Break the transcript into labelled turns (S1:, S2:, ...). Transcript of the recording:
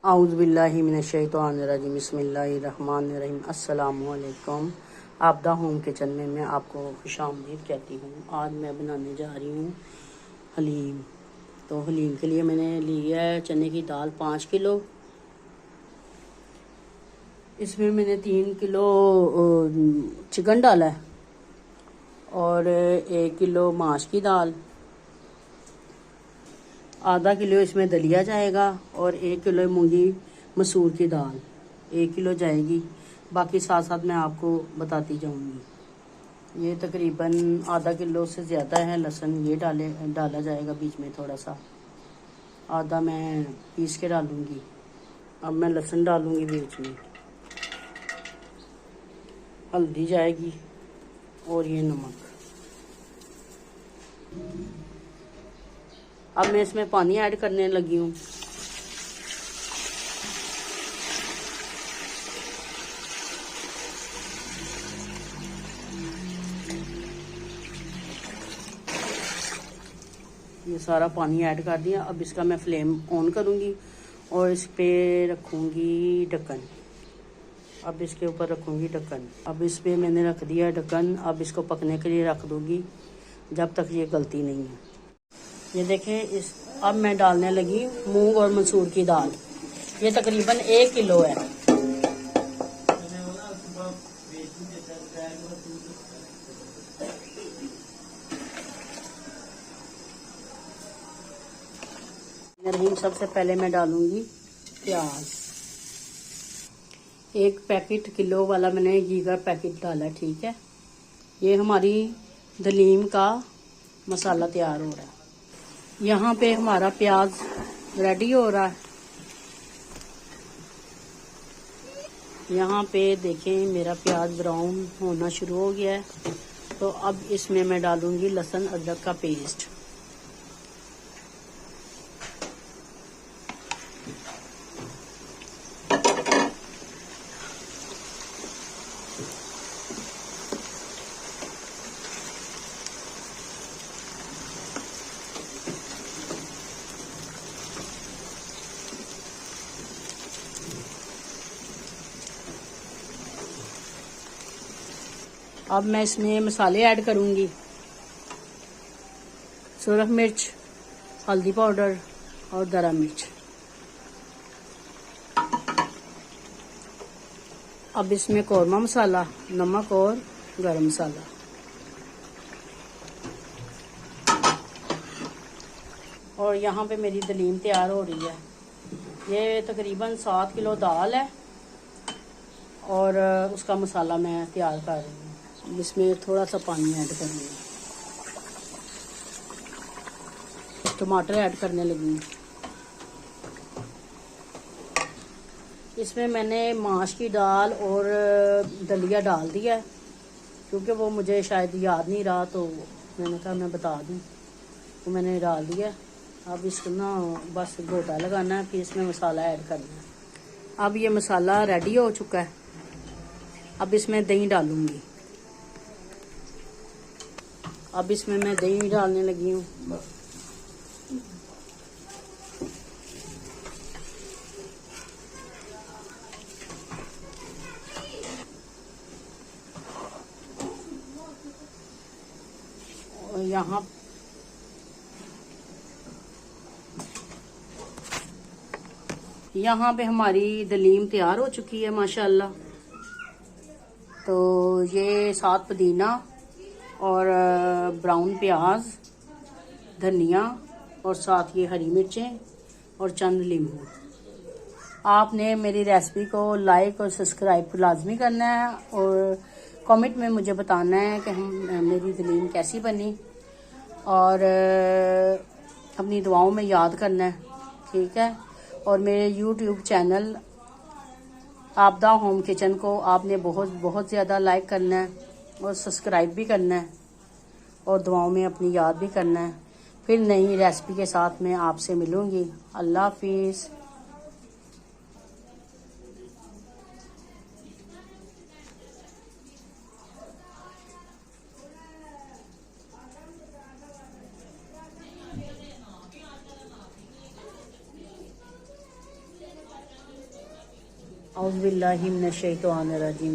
S1: आउज़ुबिल्लाहि मिनश्शैतानिर्रजीम बिस्मिल्लाहिर्रहमानिर्रहीम। अस्सलामुअलैकुम। आपदा होम किचन में मैं आपको खुशामदीद कहती हूँ। आज मैं बनाने जा रही हूँ हलीम। तो हलीम के लिए मैंने लिया है चने की दाल 5 किलो। इसमें मैंने 3 किलो चिकन डाला है और 1 किलो माश की दाल, आधा किलो इसमें दलिया जाएगा और 1 किलो मूंगी मसूर की दाल 1 किलो जाएगी। बाकी साथ साथ मैं आपको बताती जाऊंगी। ये तकरीबन आधा किलो से ज़्यादा है लहसुन, ये डाला जाएगा बीच में थोड़ा सा, आधा मैं पीस के डालूंगी। अब मैं लहसुन डालूंगी बीच में, हल्दी जाएगी और ये नमक। अब मैं इसमें पानी ऐड करने लगी हूँ। ये सारा पानी ऐड कर दिया। अब इसका मैं फ्लेम ऑन करूँगी और इस पे रखूँगी ढक्कन। अब इसके ऊपर रखूँगी ढक्कन। अब इस पे मैंने रख दिया ढक्कन। अब इसको पकने के लिए रख दूँगी जब तक ये गलती नहीं है। ये देखें, अब मैं डालने लगी मूंग और मसूर की दाल। ये तकरीबन 1 किलो है। रहीम, सबसे पहले मैं डालूंगी प्याज। 1 पैकेट किलो वाला मैंने घी का पैकेट डाला, ठीक है। ये हमारी दलीम का मसाला तैयार हो रहा है। यहाँ पे हमारा प्याज रेडी हो रहा है। यहाँ पे देखें मेरा प्याज ब्राउन होना शुरू हो गया है। तो अब इसमें मैं डालूंगी लहसुन अदरक का पेस्ट। अब मैं इसमें मसाले ऐड करूंगी, सुरख मिर्च, हल्दी पाउडर और दरा मिर्च। अब इसमें कौरमा मसाला, नमक और गरम मसाला। और यहाँ पे मेरी दलीम तैयार हो रही है। ये तकरीबन 7 किलो दाल है और उसका मसाला मैं तैयार कर रही हूँ। इसमें थोड़ा सा पानी ऐड करूँगी, टमाटर ऐड करने लगी। इसमें मैंने माश की दाल और दलिया डाल दिया है क्योंकि वो मुझे शायद याद नहीं रहा, तो मैंने कहा मैं बता दूँ, तो मैंने डाल दिया। अब इसको ना बस गोटा लगाना है, फिर इसमें मसाला ऐड करना है। अब ये मसाला रेडी हो चुका है। अब इसमें दही डालूंगी। अब इसमें मैं दही डालने लगी हूँ। और यहाँ पे हमारी दलीम तैयार हो चुकी है माशाल्लाह। तो ये साथ पुदीना और ब्राउन प्याज, धनिया और साथ ये हरी मिर्चें और चंद नींबू। आपने मेरी रेसिपी को लाइक और सब्सक्राइब लाजमी करना है और कमेंट में मुझे बताना है कि मेरी दलीम कैसी बनी, और अपनी दुआओं में याद करना है, ठीक है। और मेरे यूट्यूब चैनल आपदा होम किचन को आपने बहुत ज़्यादा लाइक करना है और सब्सक्राइब भी करना है और दुआओं में अपनी याद भी करना है। फिर नई रेसिपी के साथ मैं आपसे मिलूँगी। अल्लाह हाफिज़। औज़ुबिल्लाहि मिनश शैतानिर रजीम।